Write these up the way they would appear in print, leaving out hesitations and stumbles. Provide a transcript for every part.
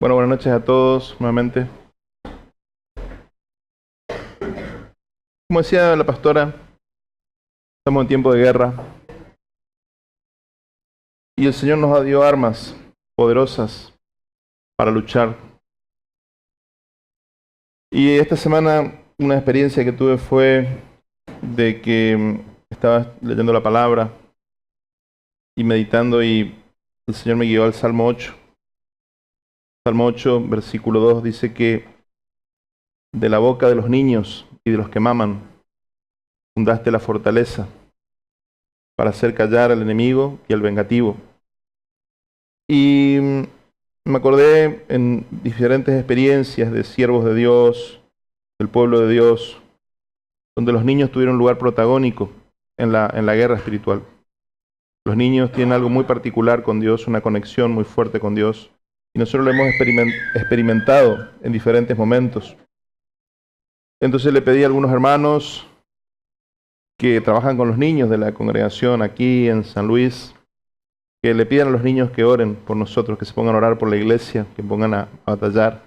Bueno, buenas noches a todos nuevamente. Como decía la pastora, estamos en tiempo de guerra y el Señor nos dio armas poderosas para luchar. Y esta semana una experiencia que tuve fue de que estaba leyendo la palabra y meditando y el Señor me guió al Salmo 8. Salmo 8, versículo 2 dice que de la boca de los niños y de los que maman fundaste la fortaleza para hacer callar al enemigo y al vengativo. Y me acordé en diferentes experiencias de siervos de Dios, del pueblo de Dios, donde los niños tuvieron un lugar protagónico en la guerra espiritual. Los niños tienen algo muy particular con Dios, una conexión muy fuerte con Dios, y nosotros lo hemos experimentado en diferentes momentos. Entonces le pedí a algunos hermanos que trabajan con los niños de la congregación aquí en San Luis, que le pidan a los niños que oren por nosotros, que se pongan a orar por la iglesia, que pongan a batallar.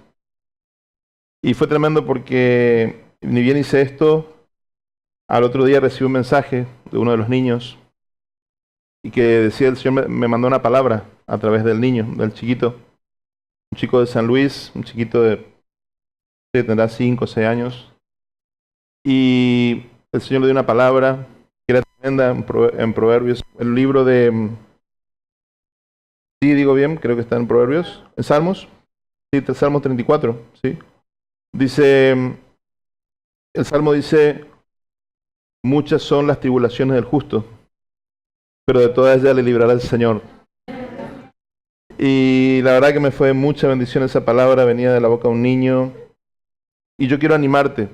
Y fue tremendo porque ni bien hice esto, al otro día recibí un mensaje de uno de los niños y que decía, el Señor me mandó una palabra a través del niño, del chiquito, un chico de San Luis, un chiquito que tendrá 5 o 6 años, y el Señor le dio una palabra que era tremenda en Proverbios, el libro de... Sí, digo bien, creo que está en Proverbios, en Salmos, sí, el Salmo 34, sí. Dice, el Salmo dice, muchas son las tribulaciones del justo, pero de todas ellas le librará el Señor. Y la verdad que me fue mucha bendición esa palabra, venía de la boca de un niño. Y yo quiero animarte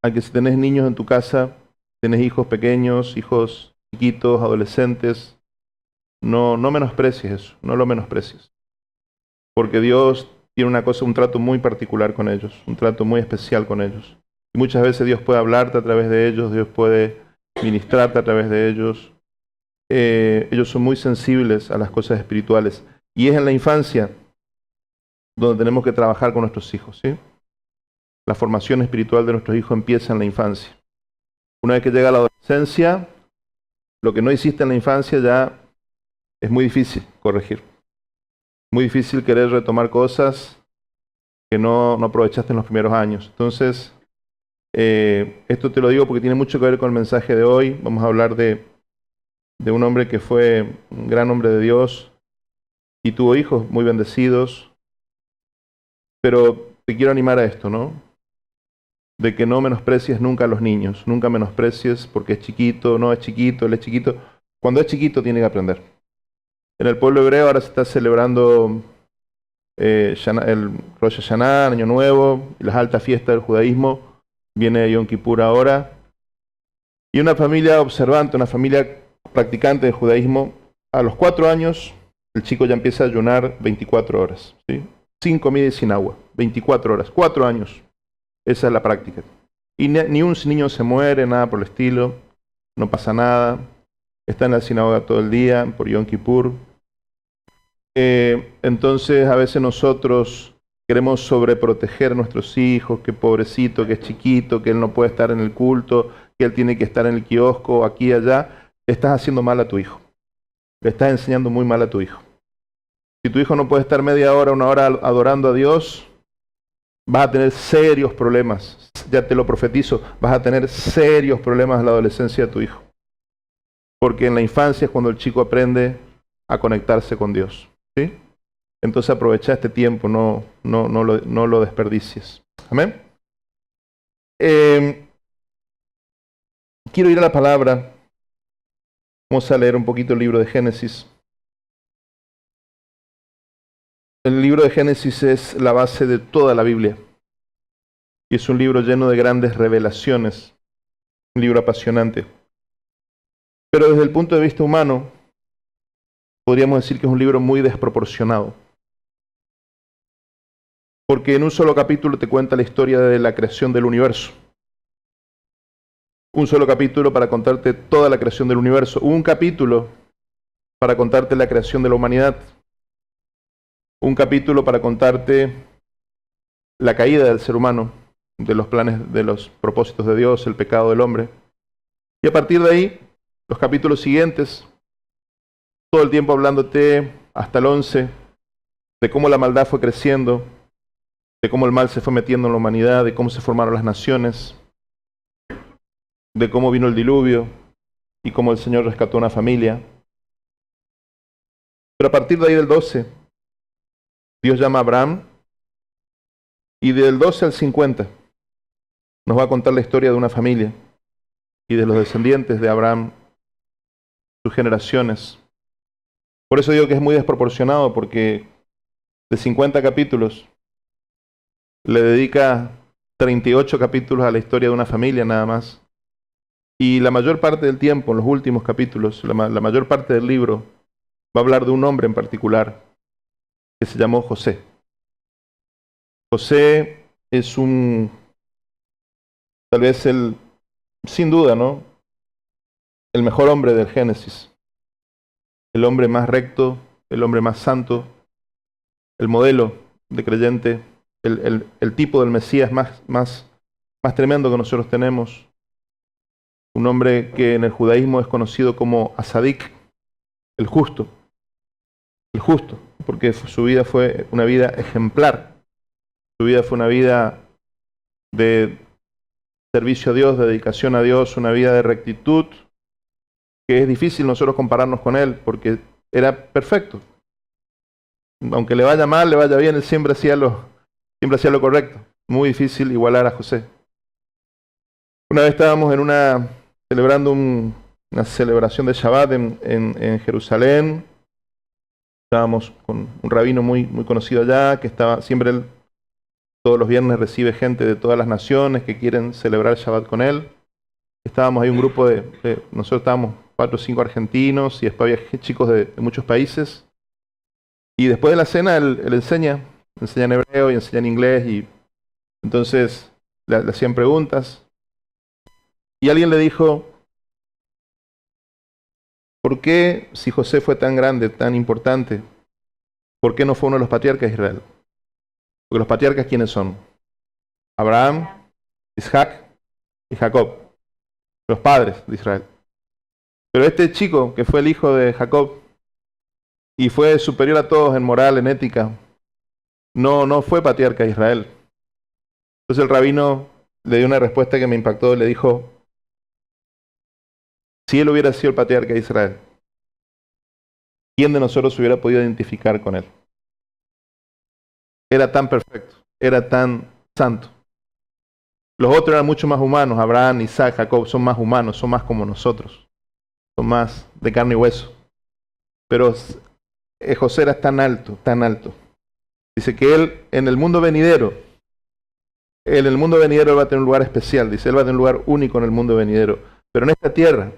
a que si tenés niños en tu casa, tenés hijos pequeños, hijos chiquitos, adolescentes, no menosprecies eso, no lo menosprecies. Porque Dios tiene un trato muy particular con ellos, un trato muy especial con ellos. Y muchas veces Dios puede hablarte a través de ellos, Dios puede ministrarte a través de ellos. Ellos son muy sensibles a las cosas espirituales. Y es en la infancia donde tenemos que trabajar con nuestros hijos, ¿sí? La formación espiritual de nuestros hijos empieza en la infancia. Una vez que llega la adolescencia, lo que no hiciste en la infancia ya es muy difícil corregir. Muy difícil querer retomar cosas que no aprovechaste en los primeros años. Entonces, esto te lo digo porque tiene mucho que ver con el mensaje de hoy. Vamos a hablar de un hombre que fue un gran hombre de Dios y tuvo hijos muy bendecidos. Pero te quiero animar a esto, ¿no? De que no menosprecies nunca a los niños. Nunca menosprecies porque es chiquito, no es chiquito, él es chiquito. Cuando es chiquito tiene que aprender. En el pueblo hebreo ahora se está celebrando el Rosh Hashanah, Año Nuevo, y las altas fiestas del judaísmo. Viene Yom Kippur ahora. Y una familia observante, una familia practicante del judaísmo, a los 4 años el chico ya empieza a ayunar 24 horas, ¿sí? Sin comida y sin agua, 24 horas, 4 años. Esa es la práctica. Y ni un niño se muere, nada por el estilo, no pasa nada. Está en la sinagoga todo el día, por Yom Kippur. Entonces a veces nosotros queremos sobreproteger a nuestros hijos, que pobrecito, que es chiquito, que él no puede estar en el culto, que él tiene que estar en el kiosco, aquí y allá. Le estás haciendo mal a tu hijo. Le estás enseñando muy mal a tu hijo. Si tu hijo no puede estar media hora, 1 hora adorando a Dios, vas a tener serios problemas. Ya te lo profetizo, vas a tener serios problemas en la adolescencia de tu hijo. Porque en la infancia es cuando el chico aprende a conectarse con Dios, ¿sí? Entonces aprovecha este tiempo, no lo desperdicies. Amén. Quiero ir a la palabra. Vamos a leer un poquito el libro de Génesis. El libro de Génesis es la base de toda la Biblia. Y es un libro lleno de grandes revelaciones. Un libro apasionante. Pero desde el punto de vista humano, podríamos decir que es un libro muy desproporcionado. Porque en un solo capítulo te cuenta la historia de la creación del universo. Un solo capítulo para contarte toda la creación del universo. Un capítulo para contarte la creación de la humanidad. Un capítulo para contarte la caída del ser humano, de los planes, de los propósitos de Dios, el pecado del hombre. Y a partir de ahí, los capítulos siguientes, todo el tiempo hablándote hasta el 11, de cómo la maldad fue creciendo, de cómo el mal se fue metiendo en la humanidad, de cómo se formaron las naciones, de cómo vino el diluvio y cómo el Señor rescató una familia. Pero a partir de ahí del 12, Dios llama a Abraham y del 12 al 50 nos va a contar la historia de una familia y de los descendientes de Abraham, sus generaciones. Por eso digo que es muy desproporcionado, porque de 50 capítulos le dedica 38 capítulos a la historia de una familia nada más. Y la mayor parte del tiempo, en los últimos capítulos, la mayor parte del libro, va a hablar de un hombre en particular que se llamó José. José es tal vez sin duda, ¿no?, el mejor hombre del Génesis. El hombre más recto, el hombre más santo, el modelo de creyente, el tipo del Mesías más tremendo que nosotros tenemos. Un hombre que en el judaísmo es conocido como Asadik, el justo, porque su vida fue una vida ejemplar. Su vida fue una vida de servicio a Dios, de dedicación a Dios, una vida de rectitud, que es difícil nosotros compararnos con él, porque era perfecto. Aunque le vaya mal, le vaya bien, él siempre hacía lo correcto. Muy difícil igualar a José. Una vez estábamos celebrando una celebración de Shabbat en Jerusalén. Estábamos con un rabino muy conocido allá, que estaba siempre él, todos los viernes recibe gente de todas las naciones que quieren celebrar Shabbat con él. Estábamos ahí un grupo nosotros estábamos 4 o 5 argentinos y después había chicos de muchos países. Y después de la cena él enseña en hebreo y enseña en inglés, y entonces le hacían preguntas. Y alguien le dijo, ¿por qué, si José fue tan grande, tan importante, por qué no fue uno de los patriarcas de Israel? Porque los patriarcas, ¿quiénes son? Abraham, Isaac y Jacob, los padres de Israel. Pero este chico, que fue el hijo de Jacob y fue superior a todos en moral, en ética, no fue patriarca de Israel. Entonces el rabino le dio una respuesta que me impactó. Le dijo, si él hubiera sido el patriarca de Israel, ¿quién de nosotros se hubiera podido identificar con él? Era tan perfecto, era tan santo. Los otros eran mucho más humanos. Abraham, Isaac, Jacob son más humanos, son más como nosotros, son más de carne y hueso. Pero José era tan alto, tan alto. Dice que él en el mundo venidero él va a tener un lugar especial. Dice, él va a tener un lugar único en el mundo venidero. Pero en esta tierra,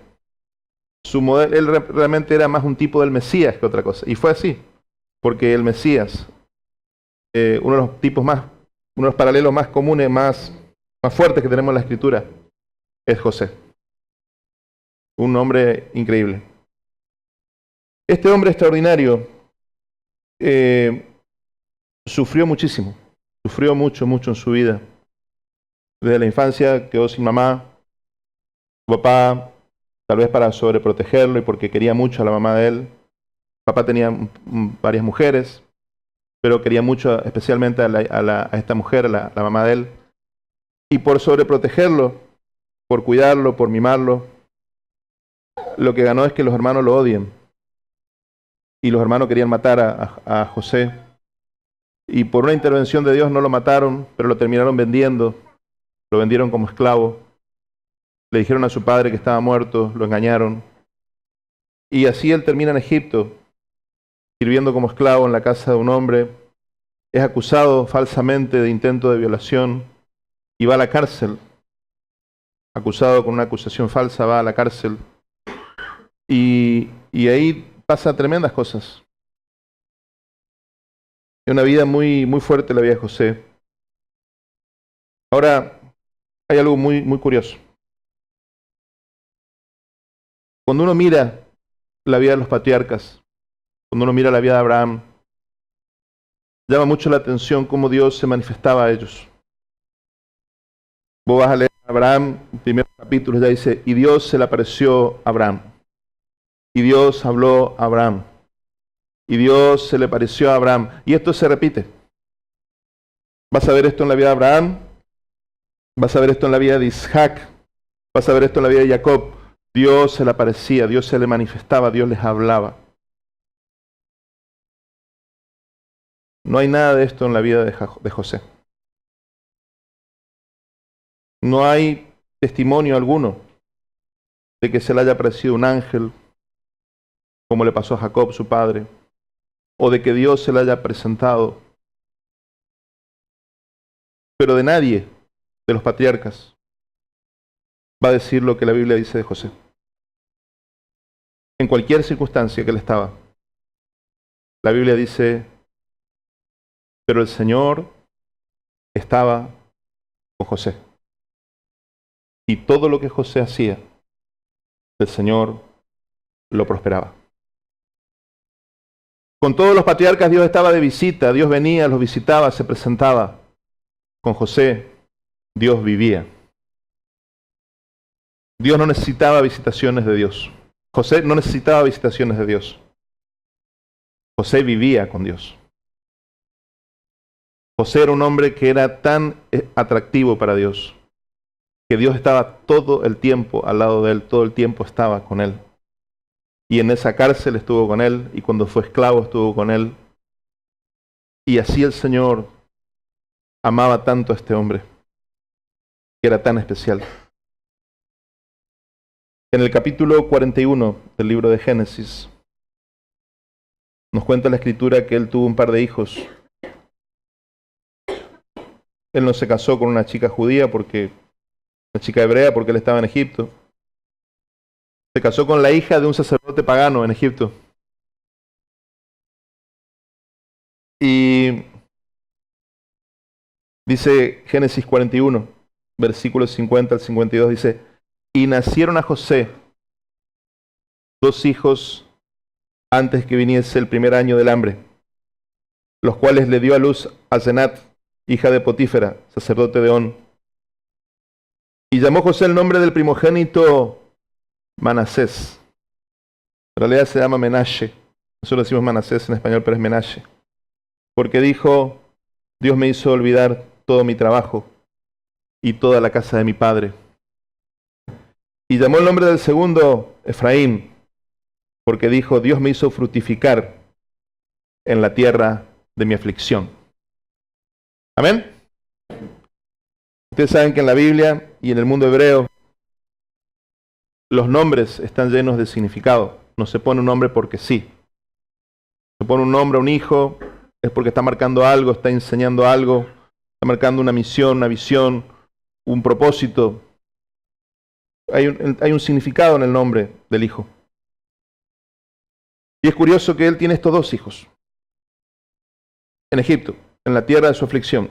él realmente era más un tipo del Mesías que otra cosa. Y fue así, porque el Mesías, uno de los paralelos más comunes, más fuertes que tenemos en la Escritura, es José. Un hombre increíble. Este hombre extraordinario sufrió muchísimo, sufrió mucho en su vida. Desde la infancia quedó sin mamá. Su papá, tal vez para sobreprotegerlo y porque quería mucho a la mamá de él. Papá tenía varias mujeres, pero quería mucho especialmente a esta mujer, la mamá de él. Y por sobreprotegerlo, por cuidarlo, por mimarlo, lo que ganó es que los hermanos lo odien. Y los hermanos querían matar a José. Y por una intervención de Dios no lo mataron, pero lo terminaron vendiendo. Lo vendieron como esclavo. Le dijeron a su padre que estaba muerto, lo engañaron. Y así él termina en Egipto, sirviendo como esclavo en la casa de un hombre. Es acusado falsamente de intento de violación y va a la cárcel. Acusado con una acusación falsa, va a la cárcel. Y ahí pasa tremendas cosas. Es una vida muy fuerte la vida de José. Ahora, hay algo muy curioso. Cuando uno mira la vida de los patriarcas, cuando uno mira la vida de Abraham, llama mucho la atención cómo Dios se manifestaba a ellos. Vos vas a leer a Abraham, en primeros capítulos ya dice, y Dios se le apareció a Abraham. Y Dios habló a Abraham. Y Dios se le apareció a Abraham. Y esto se repite. Vas a ver esto en la vida de Abraham, vas a ver esto en la vida de Isaac, vas a ver esto en la vida de Jacob. Dios se le aparecía, Dios se le manifestaba, Dios les hablaba. No hay nada de esto en la vida de José. No hay testimonio alguno de que se le haya aparecido un ángel, como le pasó a Jacob, su padre, o de que Dios se le haya presentado. Pero de nadie de los patriarcas va a decir lo que la Biblia dice de José. En cualquier circunstancia que él estaba, la Biblia dice, pero el Señor estaba con José. Y todo lo que José hacía, el Señor lo prosperaba. Con todos los patriarcas Dios estaba de visita, Dios venía, los visitaba, se presentaba. Con José, Dios vivía. Dios no necesitaba visitaciones de Dios. José no necesitaba visitaciones de Dios. José vivía con Dios. José era un hombre que era tan atractivo para Dios, que Dios estaba todo el tiempo al lado de él, todo el tiempo estaba con él. Y en esa cárcel estuvo con él, y cuando fue esclavo estuvo con él. Y así el Señor amaba tanto a este hombre, que era tan especial. En el capítulo 41 del libro de Génesis, nos cuenta la Escritura que él tuvo un par de hijos. Él no se casó con una chica judía, una chica hebrea, porque él estaba en Egipto. Se casó con la hija de un sacerdote pagano en Egipto. Y dice Génesis 41, versículos 50 al 52, dice, y nacieron a José 2 hijos antes que viniese el primer año del hambre, los cuales le dio a luz a Senat, hija de Potífera, sacerdote de On. Y llamó José el nombre del primogénito Manasés. En realidad se llama Menashe. Nosotros decimos Manasés en español, pero es Menashe. Porque dijo, Dios me hizo olvidar todo mi trabajo y toda la casa de mi padre. Y llamó el nombre del segundo Efraín, porque dijo, Dios me hizo fructificar en la tierra de mi aflicción. Amén. Ustedes saben que en la Biblia y en el mundo hebreo, los nombres están llenos de significado. No se pone un nombre porque sí. Se pone un nombre a un hijo, es porque está marcando algo, está enseñando algo, está marcando una misión, una visión, un propósito. Hay un significado en el nombre del hijo. Y es curioso que él tiene estos 2 hijos. En Egipto, en la tierra de su aflicción.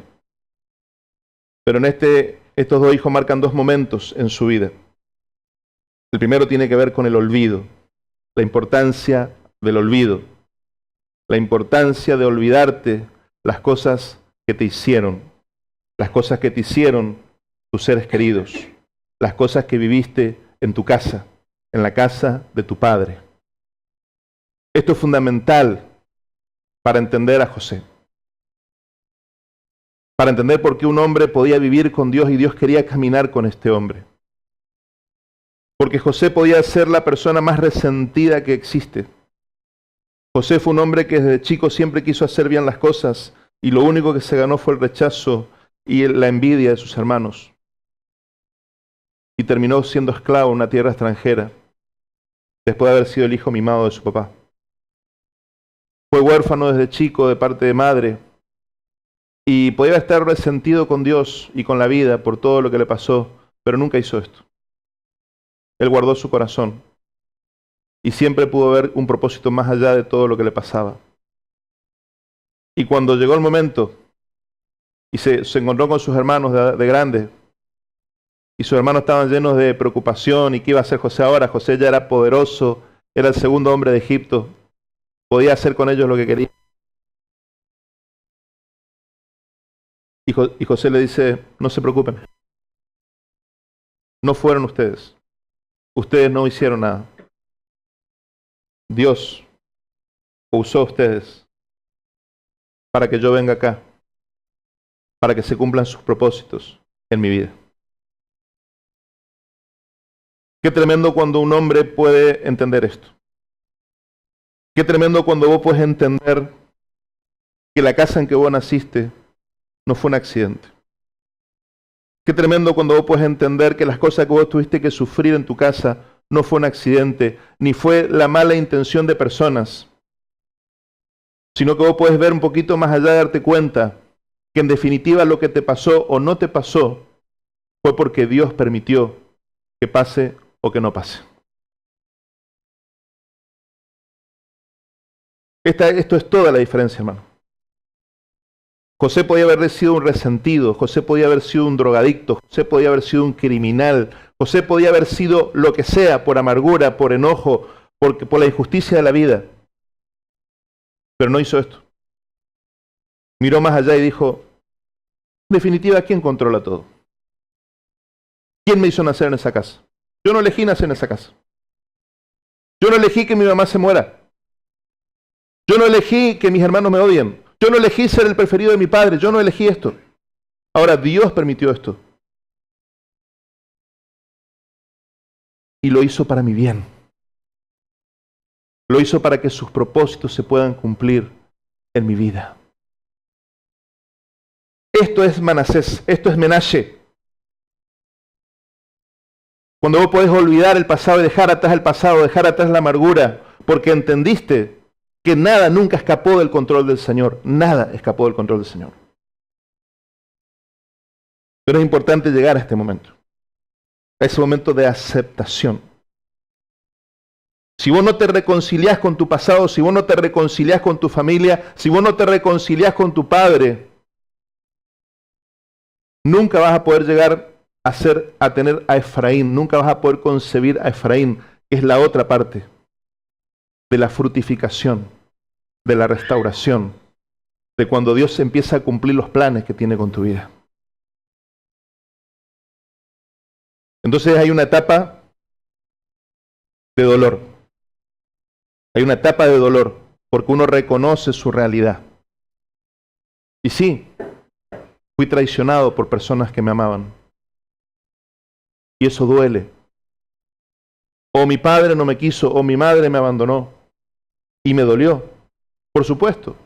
Pero en estos 2 hijos marcan 2 momentos en su vida. El primero tiene que ver con el olvido, la importancia del olvido, la importancia de olvidarte las cosas que te hicieron, las cosas que te hicieron tus seres queridos, las cosas que viviste en tu casa, en la casa de tu padre. Esto es fundamental para entender a José, para entender por qué un hombre podía vivir con Dios y Dios quería caminar con este hombre. Porque José podía ser la persona más resentida que existe. José fue un hombre que desde chico siempre quiso hacer bien las cosas y lo único que se ganó fue el rechazo y la envidia de sus hermanos. Y terminó siendo esclavo en una tierra extranjera, después de haber sido el hijo mimado de su papá. Fue huérfano desde chico de parte de madre y podía estar resentido con Dios y con la vida por todo lo que le pasó, pero nunca hizo esto. Él guardó su corazón y siempre pudo ver un propósito más allá de todo lo que le pasaba. Y cuando llegó el momento y se encontró con sus hermanos de grande, y sus hermanos estaban llenos de preocupación, ¿y qué iba a hacer José ahora? José ya era poderoso, era el segundo hombre de Egipto, podía hacer con ellos lo que quería. Y José le dice, no se preocupen, no fueron ustedes. Ustedes no hicieron nada. Dios usó a ustedes para que yo venga acá, para que se cumplan sus propósitos en mi vida. Qué tremendo cuando un hombre puede entender esto. Qué tremendo cuando vos puedes entender que la casa en que vos naciste no fue un accidente. Qué tremendo cuando vos puedes entender que las cosas que vos tuviste que sufrir en tu casa no fue un accidente, ni fue la mala intención de personas, sino que vos puedes ver un poquito más allá y darte cuenta que en definitiva lo que te pasó o no te pasó fue porque Dios permitió que pase o que no pase. Esto es toda la diferencia, hermano. José podía haber sido un resentido, José podía haber sido un drogadicto, José podía haber sido un criminal, José podía haber sido lo que sea por amargura, por enojo, por la injusticia de la vida. Pero no hizo esto. Miró más allá y dijo, en definitiva, ¿quién controla todo? ¿Quién me hizo nacer en esa casa? Yo no elegí nacer en esa casa. Yo no elegí que mi mamá se muera. Yo no elegí que mis hermanos me odien. Yo no elegí ser el preferido de mi padre. Yo no elegí esto. Ahora Dios permitió esto. Y lo hizo para mi bien. Lo hizo para que sus propósitos se puedan cumplir en mi vida. Esto es Manasés, esto es Menashe. Cuando vos podés olvidar el pasado y dejar atrás el pasado, dejar atrás la amargura, porque entendiste que nada nunca escapó del control del Señor. Nada escapó del control del Señor. Pero es importante llegar a este momento. A ese momento de aceptación. Si vos no te reconciliás con tu pasado, si vos no te reconciliás con tu familia, si vos no te reconciliás con tu padre, nunca vas a poder llegar a tener a Efraín, nunca vas a poder concebir a Efraín, que es la otra parte de la frutificación, de la restauración, de cuando Dios empieza a cumplir los planes que tiene con tu vida. Entonces hay una etapa de dolor. Hay una etapa de dolor, porque uno reconoce su realidad. Y sí, fui traicionado por personas que me amaban. Y eso duele. O mi padre no me quiso, o mi madre me abandonó. Y me dolió. Por supuesto.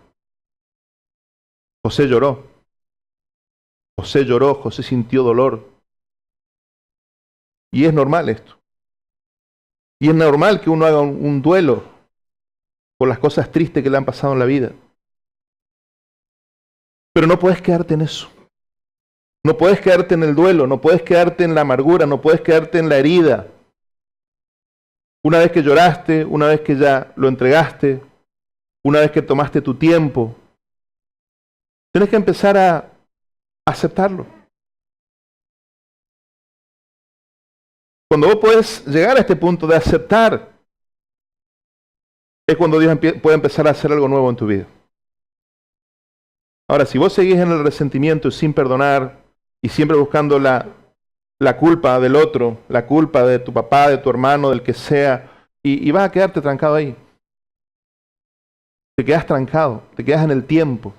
José lloró. José lloró, José sintió dolor. Y es normal esto. Y es normal que uno haga un duelo por las cosas tristes que le han pasado en la vida. Pero no puedes quedarte en eso. No puedes quedarte en el duelo, no puedes quedarte en la amargura, no puedes quedarte en la herida. Una vez que lloraste, una vez que ya lo entregaste, una vez que tomaste tu tiempo, tienes que empezar a aceptarlo. Cuando vos podés llegar a este punto de aceptar, es cuando Dios puede empezar a hacer algo nuevo en tu vida. Ahora, si vos seguís en el resentimiento y sin perdonar, y siempre buscando la culpa del otro, la culpa de tu papá, de tu hermano, del que sea, y vas a quedarte trancado ahí. Te quedas trancado, te quedas en el tiempo.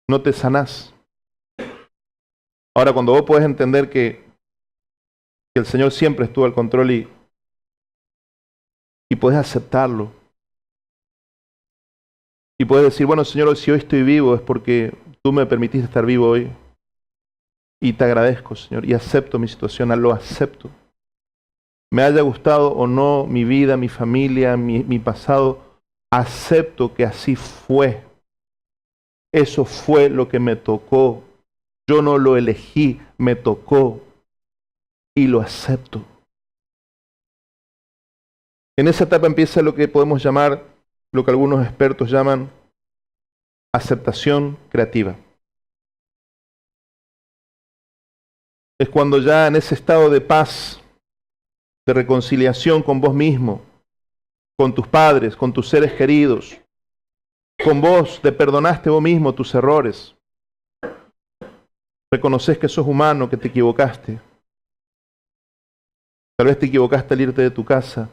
No te sanás. Ahora, cuando vos podés entender que el Señor siempre estuvo al control y podés aceptarlo. Y podés decir, bueno, Señor, si hoy estoy vivo es porque tú me permitiste estar vivo hoy. Y te agradezco, Señor, y acepto mi situación, lo acepto. Me haya gustado o no mi vida, mi familia, mi pasado, acepto que así fue. Eso fue lo que me tocó. Yo no lo elegí, me tocó. Y lo acepto. En esa etapa empieza lo que podemos llamar, lo que algunos expertos llaman aceptación creativa. Es cuando ya en ese estado de paz, de reconciliación con vos mismo, con tus padres, con tus seres queridos, con vos, te perdonaste vos mismo tus errores. Reconoces que sos humano, que te equivocaste. Tal vez te equivocaste al irte de tu casa.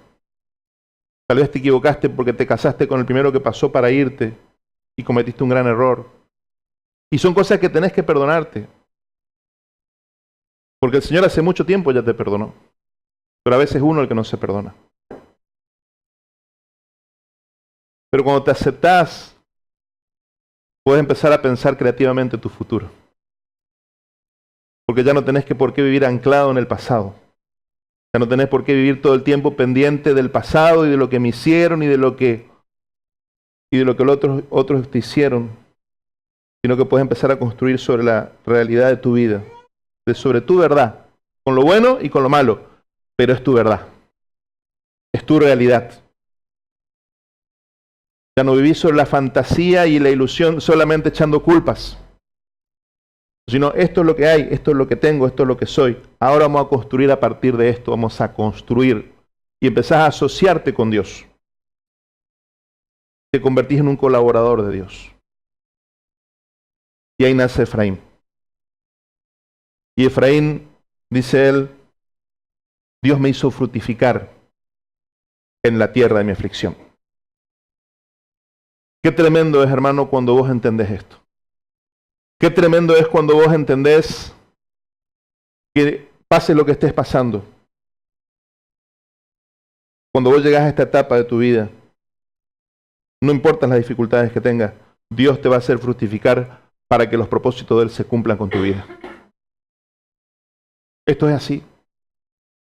Tal vez te equivocaste porque te casaste con el primero que pasó para irte y cometiste un gran error. Y son cosas que tenés que perdonarte. Porque el Señor hace mucho tiempo ya te perdonó. Pero a veces es uno el que no se perdona. Pero cuando te aceptás, puedes empezar a pensar creativamente tu futuro. Porque ya no tenés por qué vivir anclado en el pasado. Ya no tenés por qué vivir todo el tiempo pendiente del pasado y de lo que me hicieron y de lo que los otros te hicieron, sino que puedes empezar a construir sobre la realidad de tu vida, sobre tu verdad, con lo bueno y con lo malo, pero es tu verdad, es tu realidad. Ya no vivís sobre la fantasía y la ilusión solamente echando culpas, sino esto es lo que hay, esto es lo que tengo, esto es lo que soy. Ahora vamos a construir a partir de esto, vamos a construir y empezás a asociarte con Dios. Te convertís en un colaborador de Dios. Y ahí nace Efraín. Y Efraín, dice él, Dios me hizo fructificar en la tierra de mi aflicción. Qué tremendo es, hermano, cuando vos entendés esto. Qué tremendo es cuando vos entendés que pase lo que estés pasando. Cuando vos llegás a esta etapa de tu vida, no importan las dificultades que tengas, Dios te va a hacer fructificar para que los propósitos de Él se cumplan con tu vida. Esto es así.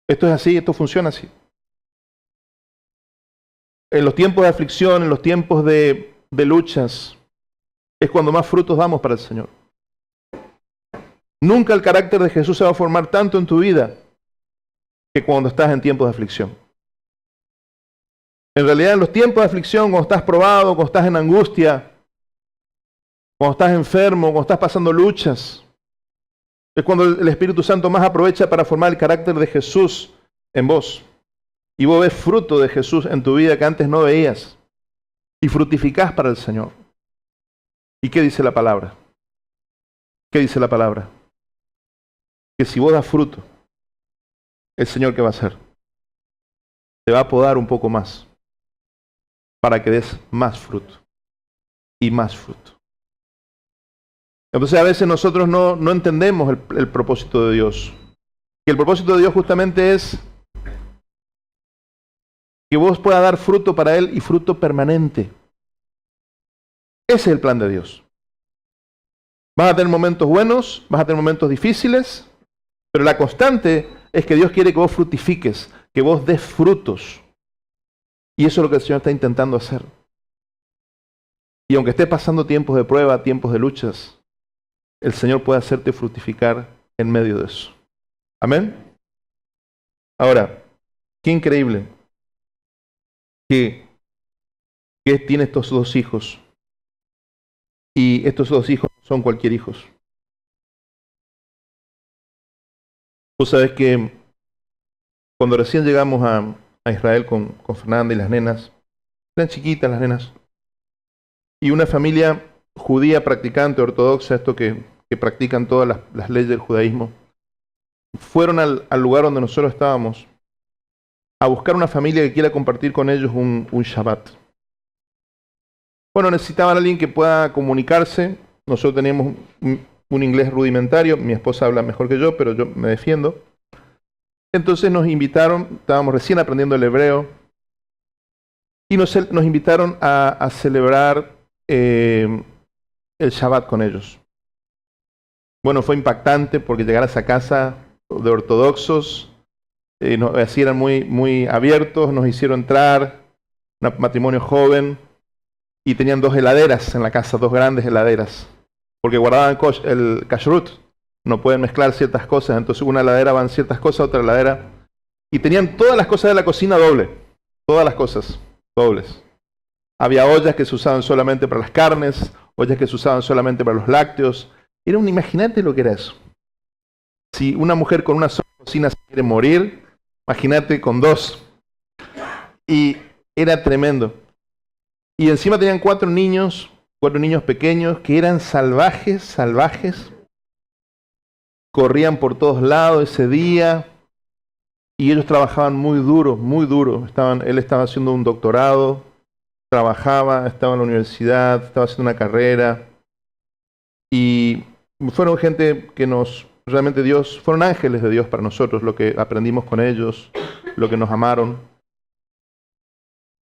Esto es así, esto funciona así. En los tiempos de aflicción, en los tiempos de luchas, es cuando más frutos damos para el Señor. Nunca el carácter de Jesús se va a formar tanto en tu vida que cuando estás en tiempos de aflicción. En realidad, en los tiempos de aflicción, cuando estás probado, cuando estás en angustia, cuando estás enfermo, cuando estás pasando luchas, es cuando el Espíritu Santo más aprovecha para formar el carácter de Jesús en vos. Y vos ves fruto de Jesús en tu vida que antes no veías. Y fructificás para el Señor. ¿Y qué dice la palabra? ¿Qué dice la palabra? Que si vos das fruto, el Señor, ¿qué va a hacer? Te va a podar un poco más para que des más fruto y más fruto. Entonces a veces nosotros no entendemos el propósito de Dios. Y el propósito de Dios justamente es que vos puedas dar fruto para Él y fruto permanente. Ese es el plan de Dios. Vas a tener momentos buenos, vas a tener momentos difíciles, pero la constante es que Dios quiere que vos fructifiques, que vos des frutos. Y eso es lo que el Señor está intentando hacer. Y aunque estés pasando tiempos de prueba, tiempos de luchas, el Señor puede hacerte fructificar en medio de eso. Amén. Ahora, qué increíble que tiene estos dos hijos. Y estos dos hijos no son cualquier hijos. Tú sabes que cuando recién llegamos a Israel con Fernanda y las nenas, eran chiquitas las nenas, y una familia judía practicante, ortodoxa, esto que practican todas las leyes del judaísmo, fueron al lugar donde nosotros estábamos a buscar una familia que quiera compartir con ellos un Shabbat. Bueno, necesitaban a alguien que pueda comunicarse. Nosotros teníamos un inglés rudimentario, mi esposa habla mejor que yo, pero yo me defiendo. Entonces nos invitaron, estábamos recién aprendiendo el hebreo, y nos invitaron a celebrar el Shabbat con ellos. Bueno, fue impactante porque llegar a esa casa de ortodoxos, así eran muy abiertos, nos hicieron entrar, un matrimonio joven, y tenían dos heladeras en la casa, dos grandes heladeras, porque guardaban el kashrut, no pueden mezclar ciertas cosas, entonces una heladera van ciertas cosas, otra heladera, y tenían todas las cosas de la cocina doble, todas las cosas dobles. Había ollas que se usaban solamente para las carnes, ollas que se usaban solamente para los lácteos. Imagínate lo que era eso. Si una mujer con una sola cocina se quiere morir, imagínate con dos. Y era tremendo. Y encima tenían cuatro niños pequeños que eran salvajes, corrían por todos lados ese día y ellos trabajaban muy duro, muy duro. Él estaba haciendo un doctorado, trabajaba, estaba en la universidad, estaba haciendo una carrera y fueron gente que realmente fueron ángeles de Dios para nosotros, lo que aprendimos con ellos, lo que nos amaron.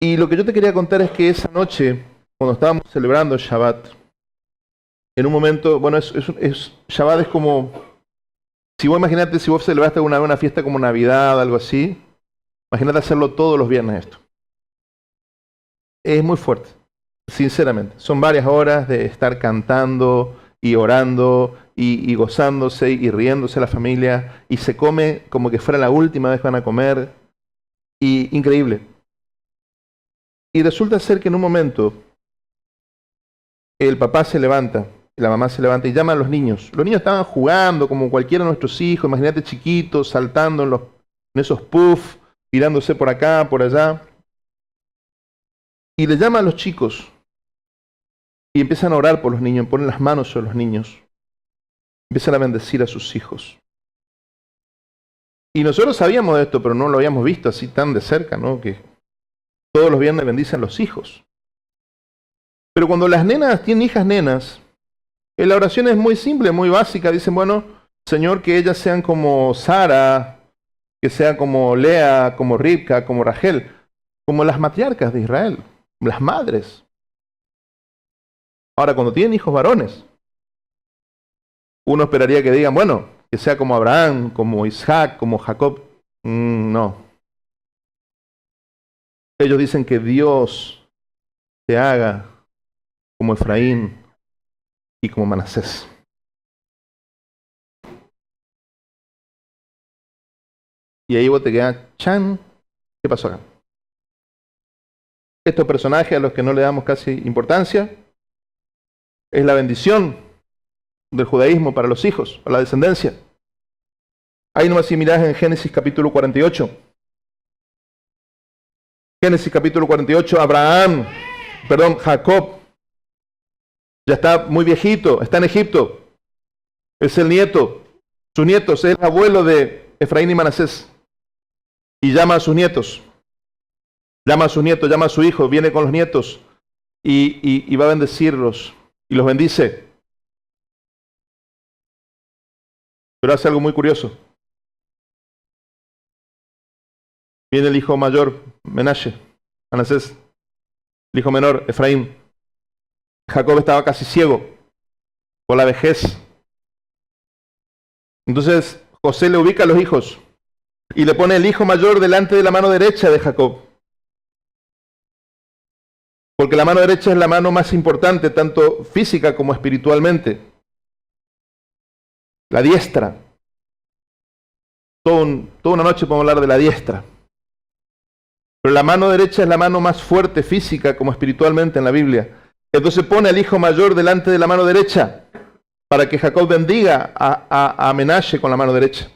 Y lo que yo te quería contar es que esa noche, cuando estábamos celebrando Shabbat, en un momento, bueno, Shabbat es como, si vos celebraste una fiesta como Navidad, algo así, imagínate hacerlo todos los viernes esto. Es muy fuerte, sinceramente. Son varias horas de estar cantando y orando y gozándose y riéndose la familia, y se come como que fuera la última vez que van a comer, y increíble. Y resulta ser que en un momento el papá se levanta, la mamá se levanta y llama a los niños. Los niños estaban jugando como cualquiera de nuestros hijos, imagínate chiquitos, saltando en esos puffs, tirándose por acá, por allá. Y le llama a los chicos y empiezan a orar por los niños, ponen las manos sobre los niños, empiezan a bendecir a sus hijos. Y nosotros sabíamos de esto, pero no lo habíamos visto así tan de cerca, ¿no? Que todos los viernes bendicen a los hijos. Pero cuando las nenas tienen hijas nenas, la oración es muy simple, muy básica. Dicen, bueno, Señor, que ellas sean como Sara, que sean como Lea, como Ribca, como Rachel, como las matriarcas de Israel, las madres. Ahora, cuando tienen hijos varones, uno esperaría que digan, bueno, que sea como Abraham, como Isaac, como Jacob. No. Ellos dicen que Dios te haga como Efraín y como Manasés. Y ahí vos te quedas, chan, ¿qué pasó acá? Estos personajes a los que no le damos casi importancia, es la bendición del judaísmo para los hijos, para la descendencia. Ahí nomás si mirás en Génesis capítulo 48. Génesis capítulo 48, Jacob, ya está muy viejito, está en Egipto. Es el nieto, sus nietos, es el abuelo de Efraín y Manasés. Y llama a sus nietos, llama a su hijo, viene con los nietos y va a bendecirlos y los bendice. Pero hace algo muy curioso. Viene el hijo mayor, Manasés, el hijo menor, Efraín. Jacob estaba casi ciego por la vejez. Entonces José le ubica a los hijos y le pone el hijo mayor delante de la mano derecha de Jacob. Porque la mano derecha es la mano más importante, tanto física como espiritualmente. La diestra. Toda una noche podemos hablar de la diestra. Pero la mano derecha es la mano más fuerte física como espiritualmente en la Biblia. Entonces pone al hijo mayor delante de la mano derecha para que Jacob bendiga a Menashe con la mano derecha.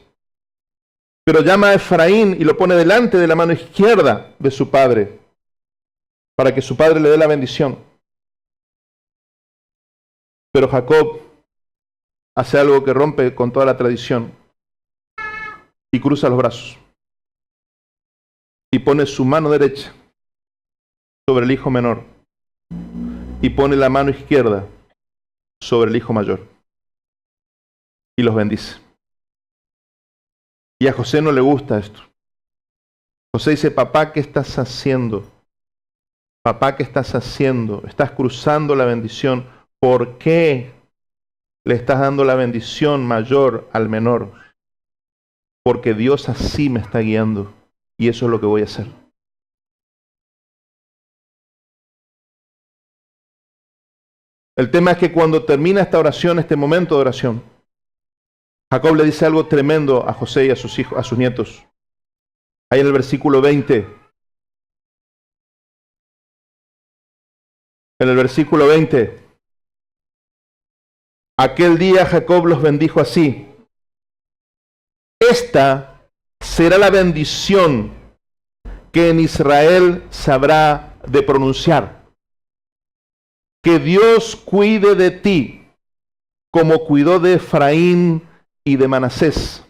Pero llama a Efraín y lo pone delante de la mano izquierda de su padre para que su padre le dé la bendición. Pero Jacob hace algo que rompe con toda la tradición y cruza los brazos y pone su mano derecha sobre el hijo menor y pone la mano izquierda sobre el hijo mayor y los bendice. Y a José no le gusta esto. José dice, papá, ¿qué estás haciendo? Papá, ¿qué estás haciendo? Estás cruzando la bendición. ¿Por qué le estás dando la bendición mayor al menor? Porque Dios así me está guiando y eso es lo que voy a hacer. El tema es que cuando termina esta oración, este momento de oración, Jacob le dice algo tremendo a José y a sus hijos, a sus nietos. Ahí en el versículo 20. En el versículo 20. Aquel día Jacob los bendijo así. Esta será la bendición que en Israel se habrá de pronunciar. Que Dios cuide de ti como cuidó de Efraín y de Manasés.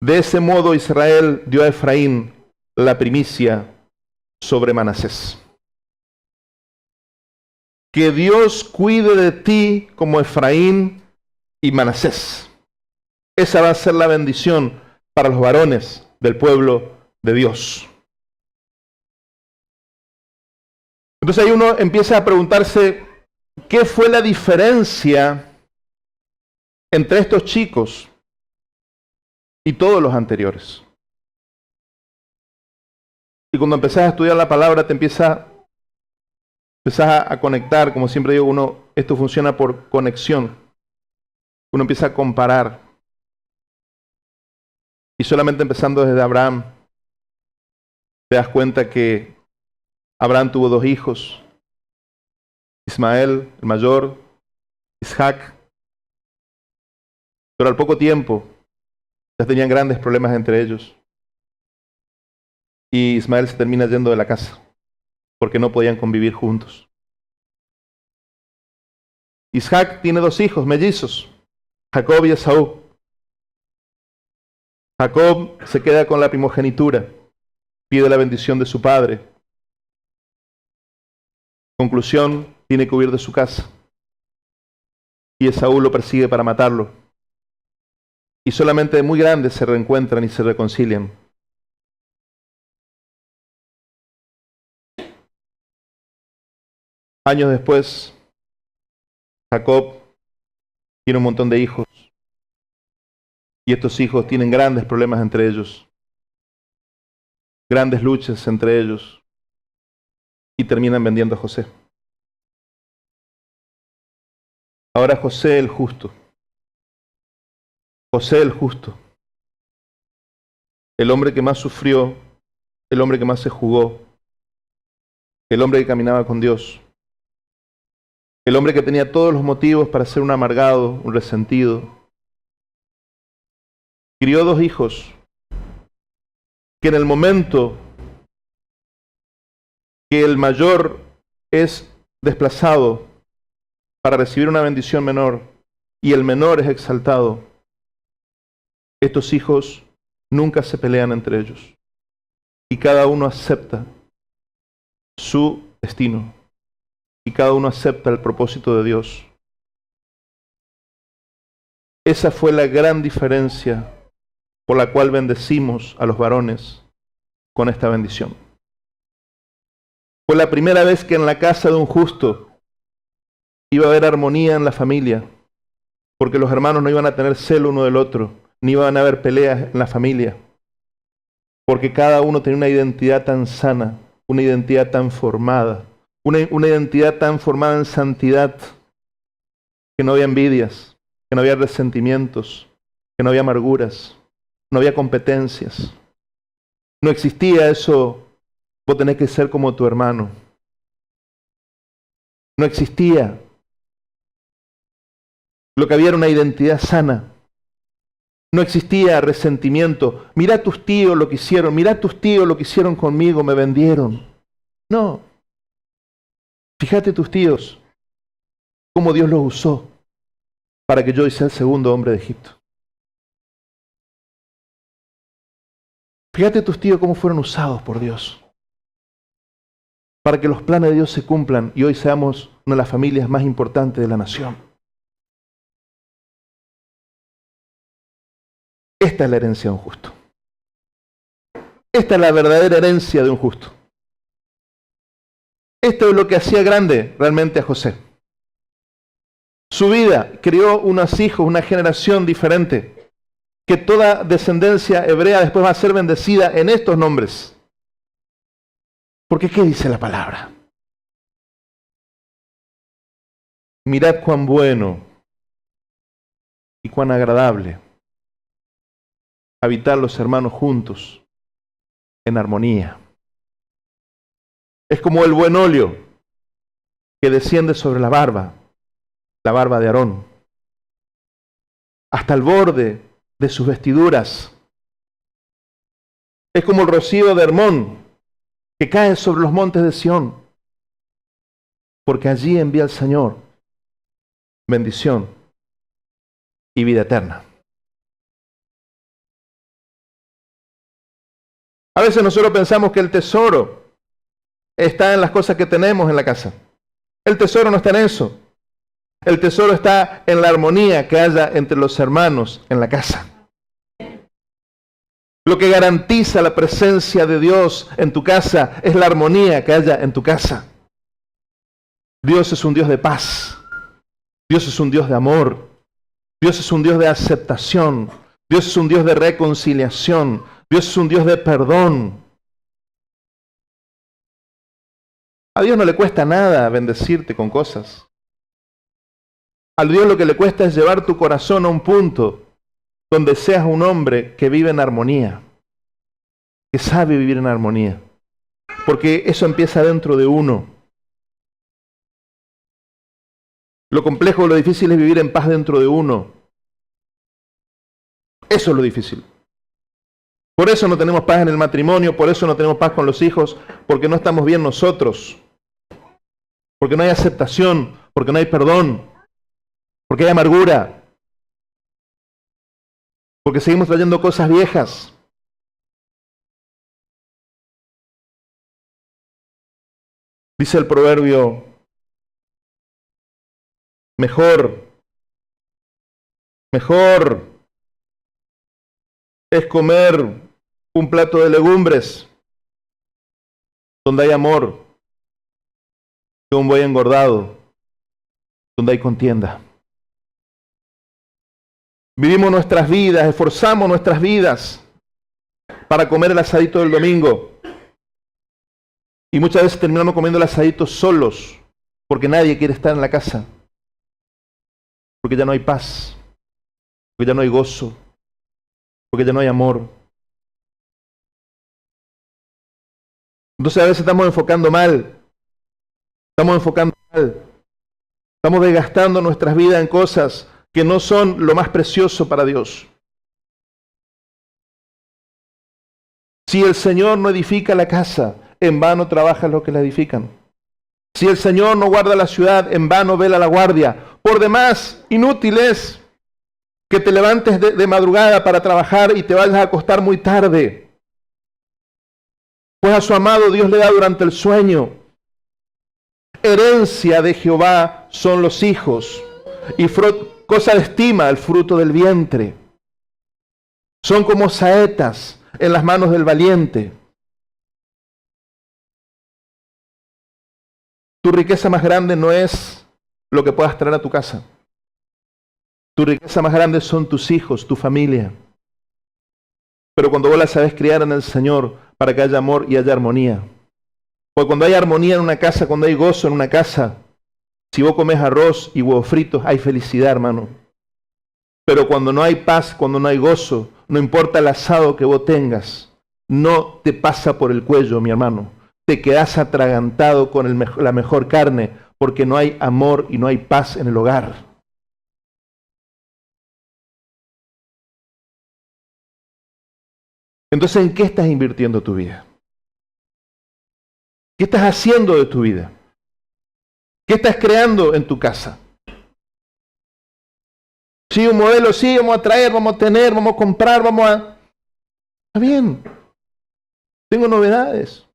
De ese modo Israel dio a Efraín la primicia sobre Manasés. Que Dios cuide de ti como Efraín y Manasés. Esa va a ser la bendición para los varones del pueblo de Dios. Entonces ahí uno empieza a preguntarse, ¿qué fue la diferencia entre estos chicos y todos los anteriores? Y cuando empezás a estudiar la palabra, empezás a conectar, como siempre digo, esto funciona por conexión. Uno empieza a comparar. Y solamente empezando desde Abraham, te das cuenta que Abraham tuvo 2 hijos, Ismael, el mayor, Isaac, pero al poco tiempo ya tenían grandes problemas entre ellos. Y Ismael se termina yendo de la casa, porque no podían convivir juntos. Isaac tiene 2 hijos mellizos, Jacob y Esaú. Jacob se queda con la primogenitura, pide la bendición de su padre. Conclusión, tiene que huir de su casa. Y Esaú lo persigue para matarlo. Y solamente de muy grandes se reencuentran y se reconcilian. Años después, Jacob tiene un montón de hijos. Y estos hijos tienen grandes problemas entre ellos. Grandes luchas entre ellos. Y terminan vendiendo a José. Ahora José el justo. José el justo. El hombre que más sufrió, el hombre que más se jugó, el hombre que caminaba con Dios, el hombre que tenía todos los motivos para ser un amargado, un resentido, crió 2 hijos que en el momento que el mayor es desplazado para recibir una bendición menor y el menor es exaltado, estos hijos nunca se pelean entre ellos y cada uno acepta su destino y cada uno acepta el propósito de Dios. Esa fue la gran diferencia por la cual bendecimos a los varones con esta bendición. Fue la primera vez que en la casa de un justo iba a haber armonía en la familia, porque los hermanos no iban a tener celo uno del otro, ni iban a haber peleas en la familia, porque cada uno tenía una identidad tan sana, una identidad tan formada, una identidad tan formada en santidad, que no había envidias, que no había resentimientos, que no había amarguras, no había competencias. No existía eso, vos tenés que ser como tu hermano. No existía. Lo que había era una identidad sana. No existía resentimiento. Mirá a tus tíos lo que hicieron, mirá a tus tíos lo que hicieron conmigo, me vendieron. No. Fíjate tus tíos, cómo Dios los usó para que yo sea el segundo hombre de Egipto. Fíjate tus tíos cómo fueron usados por Dios para que los planes de Dios se cumplan y hoy seamos una de las familias más importantes de la nación. Esta es la herencia de un justo. Esta es la verdadera herencia de un justo. Esto es lo que hacía grande realmente a José. Su vida crió unos hijos, una generación diferente, que toda descendencia hebrea después va a ser bendecida en estos nombres. Porque ¿qué dice la palabra? Mirad cuán bueno y cuán agradable habitar los hermanos juntos en armonía. Es como el buen óleo que desciende sobre la barba de Aarón, hasta el borde de sus vestiduras. Es como el rocío de Hermón que cae sobre los montes de Sión, porque allí envía el Señor bendición y vida eterna. A veces nosotros pensamos que el tesoro está en las cosas que tenemos en la casa. El tesoro no está en eso. El tesoro está en la armonía que haya entre los hermanos en la casa. Lo que garantiza la presencia de Dios en tu casa es la armonía que haya en tu casa. Dios es un Dios de paz. Dios es un Dios de amor. Dios es un Dios de aceptación. Dios es un Dios de reconciliación. Dios es un Dios de perdón. A Dios no le cuesta nada bendecirte con cosas. A Dios lo que le cuesta es llevar tu corazón a un punto donde seas un hombre que vive en armonía, que sabe vivir en armonía. Porque eso empieza dentro de uno. Lo complejo, lo difícil es vivir en paz dentro de uno. Eso es lo difícil. Por eso no tenemos paz en el matrimonio, por eso no tenemos paz con los hijos, porque no estamos bien nosotros. Porque no hay aceptación, porque no hay perdón, porque hay amargura, porque seguimos trayendo cosas viejas. Dice el proverbio, mejor es comer un plato de legumbres donde hay amor que un buey engordado donde hay contienda. Vivimos nuestras vidas, esforzamos nuestras vidas para comer el asadito del domingo. Y muchas veces terminamos comiendo el asadito solos, porque nadie quiere estar en la casa. Porque ya no hay paz, porque ya no hay gozo, porque ya no hay amor. Entonces a veces estamos enfocando mal. Estamos desgastando nuestras vidas en cosas que no son lo más precioso para Dios. Si el Señor no edifica la casa, en vano trabajan los que la edifican. Si el Señor no guarda la ciudad, en vano vela la guardia. Por demás, inútil es que te levantes de madrugada para trabajar y te vayas a acostar muy tarde. Pues a su amado Dios le da durante el sueño. Herencia de Jehová son los hijos, y cosa de estima el fruto del vientre. Son como saetas en las manos del valiente. Tu riqueza más grande no es lo que puedas traer a tu casa. Tu riqueza más grande son tus hijos, tu familia. Pero cuando vos la sabes criar en el Señor, para que haya amor y haya armonía. Porque cuando hay armonía en una casa, cuando hay gozo en una casa, si vos comes arroz y huevos fritos, hay felicidad, hermano. Pero cuando no hay paz, cuando no hay gozo, no importa el asado que vos tengas, no te pasa por el cuello, mi hermano. Te quedás atragantado con la mejor carne, porque no hay amor y no hay paz en el hogar. Entonces, ¿en qué estás invirtiendo tu vida? ¿Qué estás haciendo de tu vida? ¿Qué estás creando en tu casa? Sí, un modelo, sí, vamos a traer, vamos a tener, vamos a comprar, vamos a... Está bien. Tengo novedades.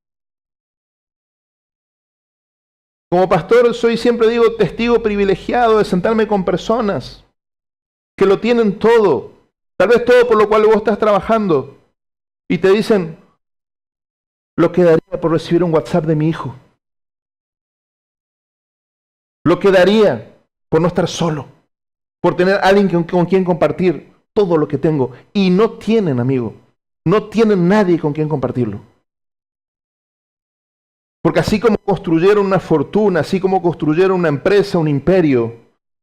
Como pastor soy, siempre digo, testigo privilegiado de sentarme con personas que lo tienen todo. Tal vez todo por lo cual vos estás trabajando. Y te dicen, lo que daría por recibir un WhatsApp de mi hijo. Lo que daría por no estar solo. Por tener a alguien con quien compartir todo lo que tengo. Y no tienen, amigo. No tienen nadie con quien compartirlo. Porque así como construyeron una fortuna, así como construyeron una empresa, un imperio,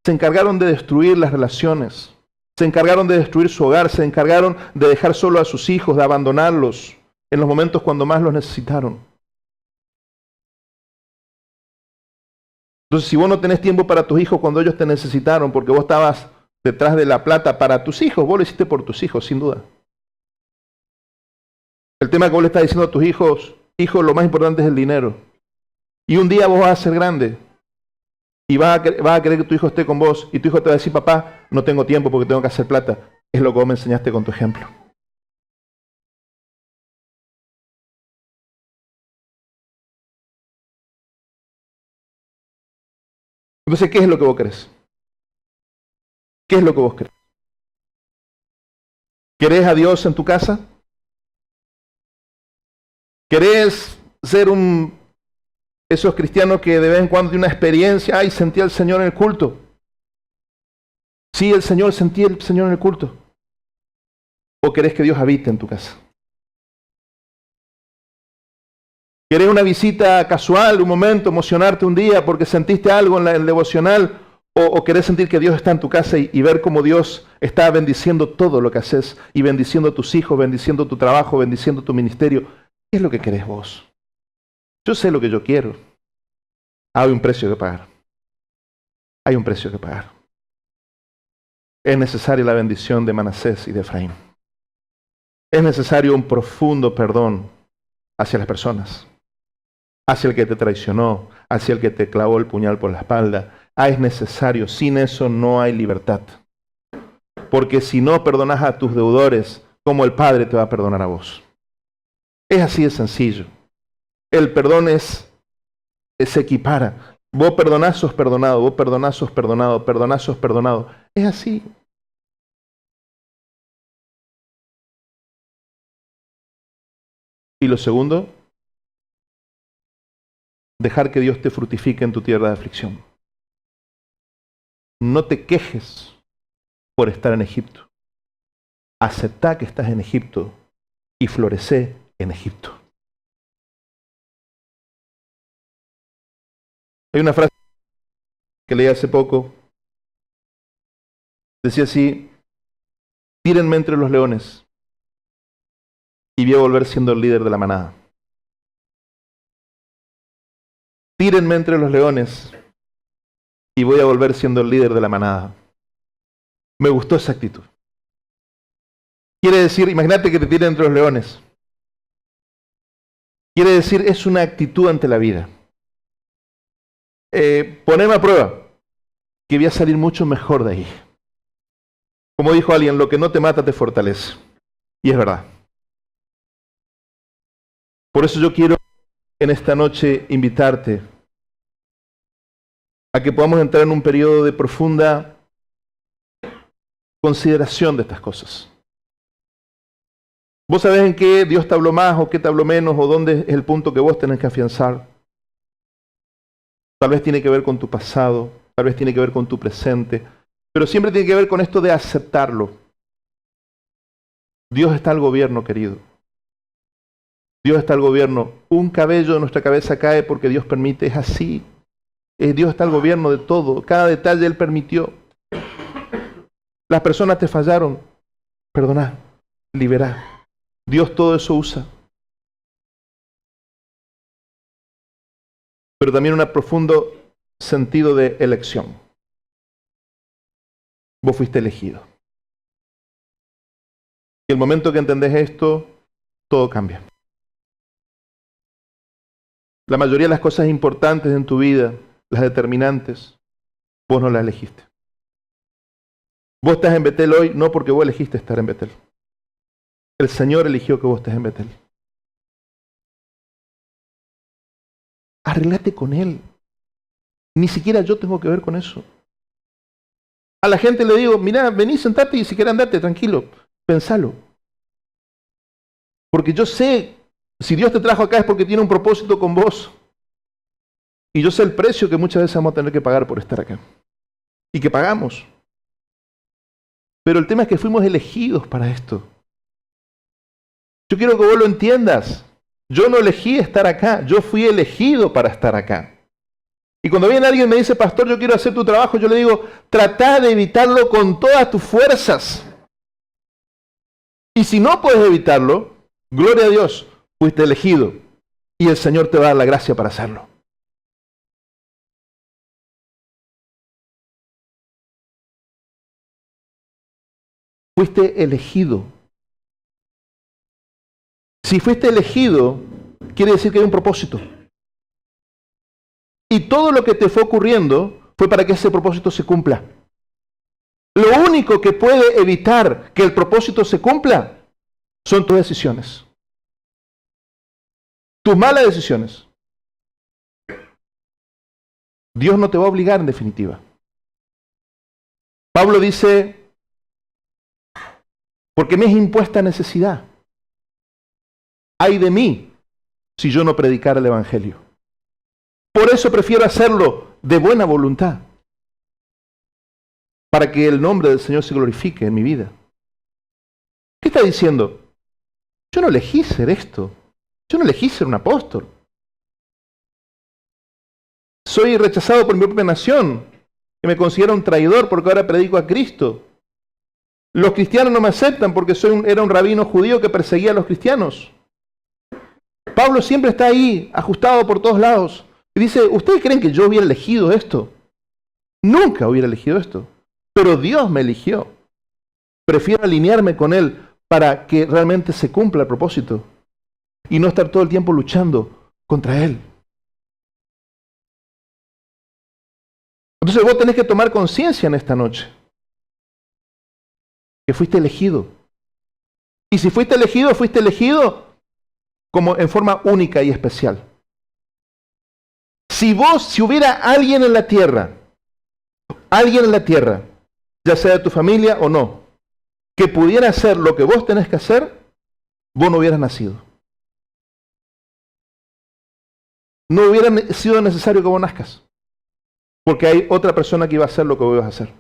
se encargaron de destruir las relaciones. Se encargaron de destruir su hogar. Se encargaron de dejar solo a sus hijos, de abandonarlos en los momentos cuando más los necesitaron. Entonces, si vos no tenés tiempo para tus hijos cuando ellos te necesitaron, porque vos estabas detrás de la plata para tus hijos, vos lo hiciste por tus hijos, sin duda. El tema que vos le estás diciendo a tus hijos, hijos, lo más importante es el dinero. Y un día vos vas a ser grande y vas a querer que tu hijo esté con vos y tu hijo te va a decir, papá, no tengo tiempo porque tengo que hacer plata. Es lo que vos me enseñaste con tu ejemplo. Entonces, ¿qué es lo que vos querés? ¿Qué es lo que vos querés? ¿Querés a Dios en tu casa? ¿Querés ser esos cristianos que de vez en cuando tienen una experiencia? ¡Ay, sentí al Señor en el culto! Sí, sentí al Señor en el culto. ¿O querés que Dios habite en tu casa? ¿Querés una visita casual, un momento, emocionarte un día porque sentiste algo en el devocional? ¿O querés sentir que Dios está en tu casa y ver cómo Dios está bendiciendo todo lo que haces y bendiciendo a tus hijos, bendiciendo tu trabajo, bendiciendo tu ministerio? ¿Qué es lo que querés vos? Yo sé lo que yo quiero. Hay un precio que pagar. Hay un precio que pagar. Es necesaria la bendición de Manasés y de Efraín. Es necesario un profundo perdón hacia las personas, hacia el que te traicionó, hacia el que te clavó el puñal por la espalda. Es necesario, sin eso no hay libertad. Porque si no perdonas a tus deudores, ¿cómo el Padre te va a perdonar a vos? Es así de sencillo. El perdón se equipara. Vos perdonás, sos perdonado, vos perdonás, sos perdonado, perdonás, sos perdonado. Es así. Y lo segundo, dejar que Dios te fructifique en tu tierra de aflicción. No te quejes por estar en Egipto. Aceptá que estás en Egipto y florecé en Egipto. Hay una frase que leí hace poco. Decía así: tírenme entre los leones y voy a volver siendo el líder de la manada. Tírenme entre los leones y voy a volver siendo el líder de la manada. Me gustó esa actitud. Quiere decir, imagínate que te tiren entre los leones. Quiere decir, es una actitud ante la vida. Poneme a prueba, que voy a salir mucho mejor de ahí. Como dijo alguien, lo que no te mata te fortalece. Y es verdad. Por eso yo quiero en esta noche invitarte a que podamos entrar en un periodo de profunda consideración de estas cosas. ¿Vos sabés en qué Dios te habló más o qué te habló menos o dónde es el punto que vos tenés que afianzar? Tal vez tiene que ver con tu pasado, tal vez tiene que ver con tu presente, pero siempre tiene que ver con esto de aceptarlo. Dios está al gobierno, querido. Dios está al gobierno. Un cabello de nuestra cabeza cae porque Dios permite, es así. Dios está al gobierno de todo, cada detalle Él permitió. Las personas te fallaron, perdoná, liberá. Dios todo eso usa. Pero también un profundo sentido de elección. Vos fuiste elegido. Y el momento que entendés esto, todo cambia. La mayoría de las cosas importantes en tu vida, las determinantes, vos no las elegiste. Vos estás en Betel hoy no porque vos elegiste estar en Betel. El Señor eligió que vos estés en Betel. Arreglate con Él. Ni siquiera yo tengo que ver con eso. A la gente le digo, mirá, vení, sentate y si querés andate, tranquilo, pensalo. Porque yo sé, si Dios te trajo acá es porque tiene un propósito con vos. Y yo sé el precio que muchas veces vamos a tener que pagar por estar acá. Y que pagamos. Pero el tema es que fuimos elegidos para esto. Yo quiero que vos lo entiendas. Yo no elegí estar acá, yo fui elegido para estar acá. Y cuando viene alguien y me dice, pastor, yo quiero hacer tu trabajo, yo le digo, trata de evitarlo con todas tus fuerzas. Y si no puedes evitarlo, gloria a Dios, fuiste elegido. Y el Señor te va a dar la gracia para hacerlo. Fuiste elegido. Si fuiste elegido, quiere decir que hay un propósito. Y todo lo que te fue ocurriendo fue para que ese propósito se cumpla. Lo único que puede evitar que el propósito se cumpla son tus decisiones. Tus malas decisiones. Dios no te va a obligar en definitiva. Pablo dice, porque me es impuesta necesidad. Ay de mí si yo no predicara el Evangelio. Por eso prefiero hacerlo de buena voluntad, para que el nombre del Señor se glorifique en mi vida. ¿Qué está diciendo? Yo no elegí ser esto. Yo no elegí ser un apóstol. Soy rechazado por mi propia nación, que me considera un traidor porque ahora predico a Cristo. Los cristianos no me aceptan porque era un rabino judío que perseguía a los cristianos. Pablo siempre está ahí, ajustado por todos lados. Y dice, ¿ustedes creen que yo hubiera elegido esto? Nunca hubiera elegido esto. Pero Dios me eligió. Prefiero alinearme con Él para que realmente se cumpla el propósito y no estar todo el tiempo luchando contra Él. Entonces vos tenés que tomar conciencia en esta noche que fuiste elegido. Y si fuiste elegido como en forma única y especial. Si hubiera alguien en la tierra, ya sea de tu familia o no, que pudiera hacer lo que vos tenés que hacer, vos no hubieras nacido. No hubiera sido necesario que vos nazcas, porque hay otra persona que iba a hacer lo que vos ibas a hacer.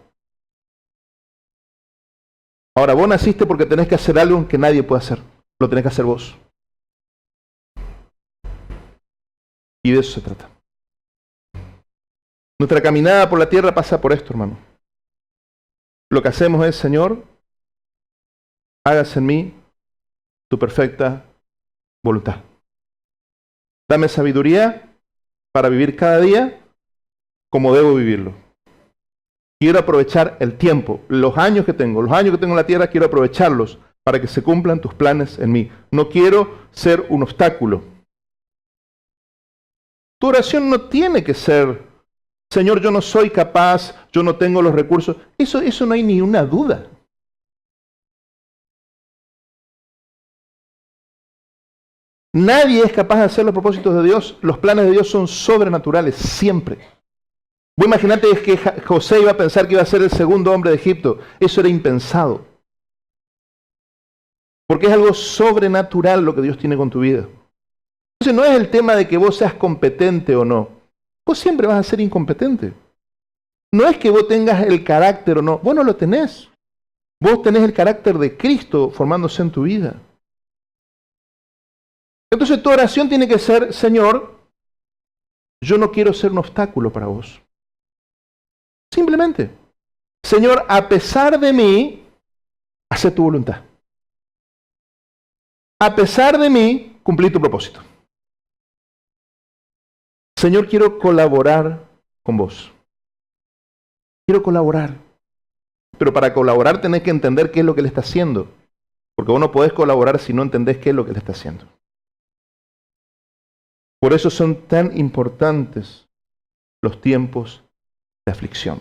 Ahora, vos naciste porque tenés que hacer algo que nadie puede hacer. Lo tenés que hacer vos. Y de eso se trata. Nuestra caminada por la tierra pasa por esto, hermano. Lo que hacemos es, Señor, hágase en mí tu perfecta voluntad. Dame sabiduría para vivir cada día como debo vivirlo. Quiero aprovechar el tiempo, los años que tengo en la tierra, quiero aprovecharlos para que se cumplan tus planes en mí. No quiero ser un obstáculo. Tu oración no tiene que ser, Señor, yo no soy capaz, yo no tengo los recursos. Eso no hay ni una duda. Nadie es capaz de hacer los propósitos de Dios. Los planes de Dios son sobrenaturales, siempre. Vos imaginate que José iba a pensar que iba a ser el segundo hombre de Egipto. Eso era impensado. Porque es algo sobrenatural lo que Dios tiene con tu vida. Entonces no es el tema de que vos seas competente o no. Vos siempre vas a ser incompetente. No es que vos tengas el carácter o no. Vos no lo tenés. Vos tenés el carácter de Cristo formándose en tu vida. Entonces tu oración tiene que ser, Señor, yo no quiero ser un obstáculo para vos. Simplemente, Señor, a pesar de mí, haz tu voluntad. A pesar de mí, cumplí tu propósito. Señor, quiero colaborar con vos. Quiero colaborar. Pero para colaborar tenés que entender qué es lo que Él está haciendo. Porque vos no podés colaborar si no entendés qué es lo que Él está haciendo. Por eso son tan importantes los tiempos de aflicción.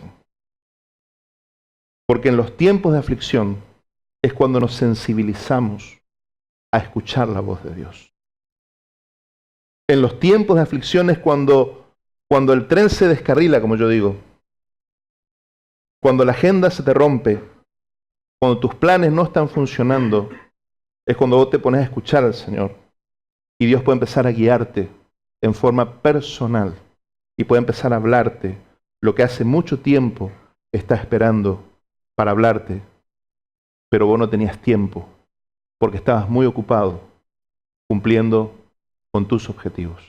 Porque en los tiempos de aflicción es cuando nos sensibilizamos a escuchar la voz de Dios. En los tiempos de aflicción es cuando el tren se descarrila, como yo digo. Cuando la agenda se te rompe, cuando tus planes no están funcionando, es cuando vos te pones a escuchar al Señor. Y Dios puede empezar a guiarte en forma personal y puede empezar a hablarte lo que hace mucho tiempo está esperando para hablarte, pero vos no tenías tiempo porque estabas muy ocupado cumpliendo con tus objetivos.